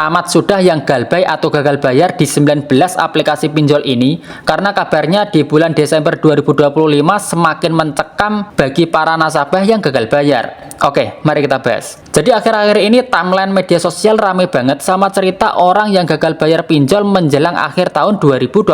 tamat sudah yang galbay atau gagal bayar di 19 aplikasi pinjol ini, karena kabarnya di bulan Desember 2025 semakin mencekam bagi para nasabah yang gagal bayar. Oke, mari kita bahas. Jadi akhir-akhir ini timeline media sosial rame banget sama cerita orang yang gagal bayar pinjol menjelang akhir tahun 2025.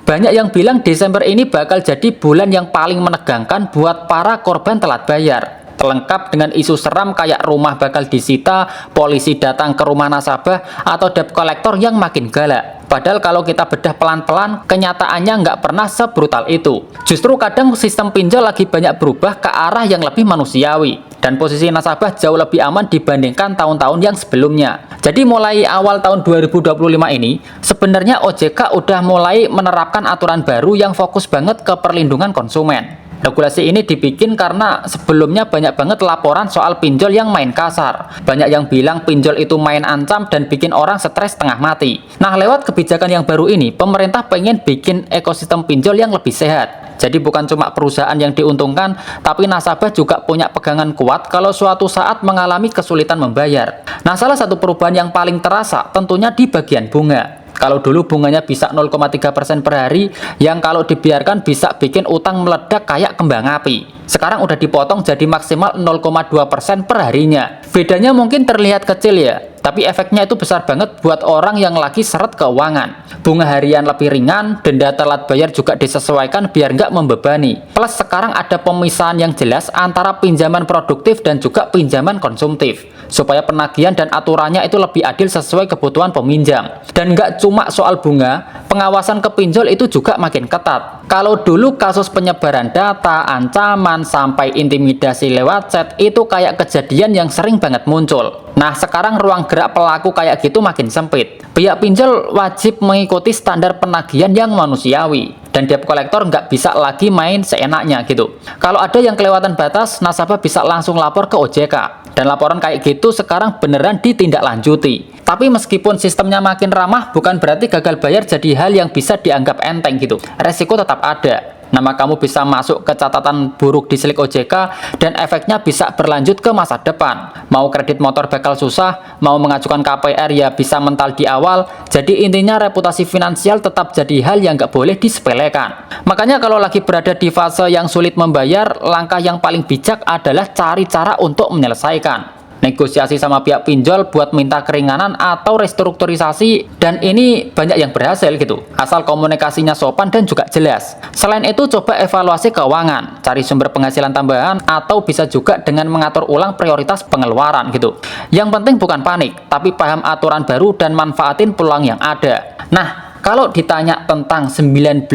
Banyak yang bilang Desember ini bakal jadi bulan yang paling menegangkan buat para korban telat bayar. Lengkap dengan isu seram kayak rumah bakal disita, polisi datang ke rumah nasabah, atau debt collector yang makin galak. Padahal kalau kita bedah pelan-pelan, kenyataannya nggak pernah sebrutal itu. Justru kadang sistem pinjol lagi banyak berubah ke arah yang lebih manusiawi. Dan posisi nasabah jauh lebih aman dibandingkan tahun-tahun yang sebelumnya. Jadi mulai awal tahun 2025 ini, sebenarnya OJK udah mulai menerapkan aturan baru yang fokus banget ke perlindungan konsumen. Regulasi ini dibikin karena sebelumnya banyak banget laporan soal pinjol yang main kasar. Banyak yang bilang pinjol itu main ancam dan bikin orang stres setengah mati. Nah, lewat kebijakan yang baru ini, pemerintah pengen bikin ekosistem pinjol yang lebih sehat. Jadi bukan cuma perusahaan yang diuntungkan, tapi nasabah juga punya pegangan kuat kalau suatu saat mengalami kesulitan membayar. Nah, salah satu perubahan yang paling terasa tentunya di bagian bunga. Kalau dulu bunganya bisa 0,3% per hari, yang kalau dibiarkan bisa bikin utang meledak kayak kembang api. Sekarang udah dipotong jadi maksimal 0,2% per harinya. Bedanya mungkin terlihat kecil ya, tapi efeknya itu besar banget buat orang yang lagi seret keuangan. Bunga harian lebih ringan, denda telat bayar juga disesuaikan biar nggak membebani. Plus sekarang ada pemisahan yang jelas antara pinjaman produktif dan juga pinjaman konsumtif, supaya penagihan dan aturannya itu lebih adil sesuai kebutuhan peminjam. Dan nggak cuma soal bunga, pengawasan ke pinjol itu juga makin ketat. Kalau dulu kasus penyebaran data, ancaman, sampai intimidasi lewat chat itu kayak kejadian yang sering banget muncul. Nah, sekarang ruang gerak pelaku kayak gitu makin sempit. Pihak pinjol wajib mengikuti standar penagihan yang manusiawi. Dan debt collector nggak bisa lagi main seenaknya gitu. Kalau ada yang kelewatan batas, nasabah bisa langsung lapor ke OJK. Dan laporan kayak gitu sekarang beneran ditindaklanjuti. Tapi meskipun sistemnya makin ramah, bukan berarti gagal bayar jadi hal yang bisa dianggap enteng gitu. Resiko tetap ada. Nama kamu bisa masuk ke catatan buruk di silik OJK, dan efeknya bisa berlanjut ke masa depan. Mau kredit motor bakal susah, mau mengajukan KPR ya bisa mental di awal. Jadi intinya reputasi finansial tetap jadi hal yang nggak boleh disepelekan. Makanya kalau lagi berada di fase yang sulit membayar, langkah yang paling bijak adalah cari cara untuk menyelesaikan. Negosiasi sama pihak pinjol buat minta keringanan atau restrukturisasi, dan ini banyak yang berhasil gitu, asal komunikasinya sopan dan juga jelas. Selain itu, coba evaluasi keuangan, cari sumber penghasilan tambahan, atau bisa juga dengan mengatur ulang prioritas pengeluaran gitu. Yang penting bukan panik, tapi paham aturan baru dan manfaatin peluang yang ada. Nah, kalau ditanya tentang 19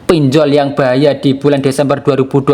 pinjol yang bahaya di bulan Desember 2025,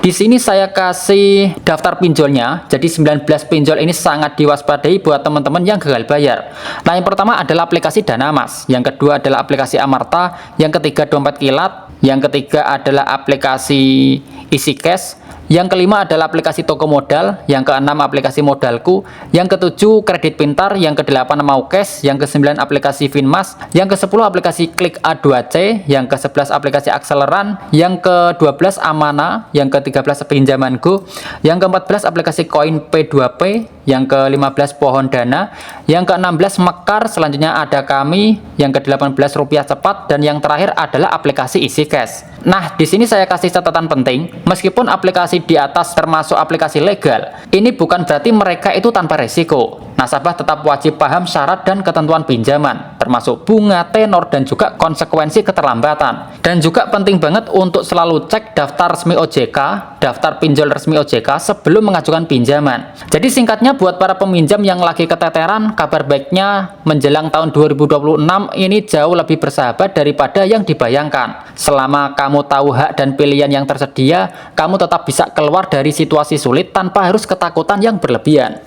di sini saya kasih daftar pinjolnya. Jadi 19 pinjol ini sangat diwaspadai buat teman-teman yang gagal bayar. Nah, yang pertama adalah aplikasi Danamas, yang kedua adalah aplikasi Amarta, yang ketiga Dompet Kilat, yang ketiga adalah aplikasi EasyCash, yang kelima adalah aplikasi Toko Modal, yang keenam aplikasi Modalku, yang ketujuh Kredit Pintar, yang kedelapan Maucash, yang kesembilan aplikasi Finmas, yang kesepuluh aplikasi Klik A2C, yang ke-11 aplikasi Akseleran, yang ke-12 Amana, yang ke-13 Pinjamanku, yang ke-14 aplikasi Koin P2P, yang ke-15 Pohon Dana, yang ke-16 Mekar, selanjutnya ada Kami, yang ke-18 Rupiah Cepat, dan yang terakhir adalah aplikasi EasyCash. Nah, di sini saya kasih catatan penting, meskipun aplikasi di atas termasuk aplikasi legal, ini bukan berarti mereka itu tanpa resiko. Nasabah tetap wajib paham syarat dan ketentuan pinjaman, termasuk bunga, tenor, dan juga konsekuensi keterlambatan. Dan juga penting banget untuk selalu cek daftar resmi OJK, daftar pinjol resmi OJK sebelum mengajukan pinjaman. Jadi singkatnya buat para peminjam yang lagi keteteran, kabar baiknya menjelang tahun 2026 ini jauh lebih bersahabat daripada yang dibayangkan. Selama kamu tahu hak dan pilihan yang tersedia, kamu tetap bisa keluar dari situasi sulit tanpa harus ketakutan yang berlebihan.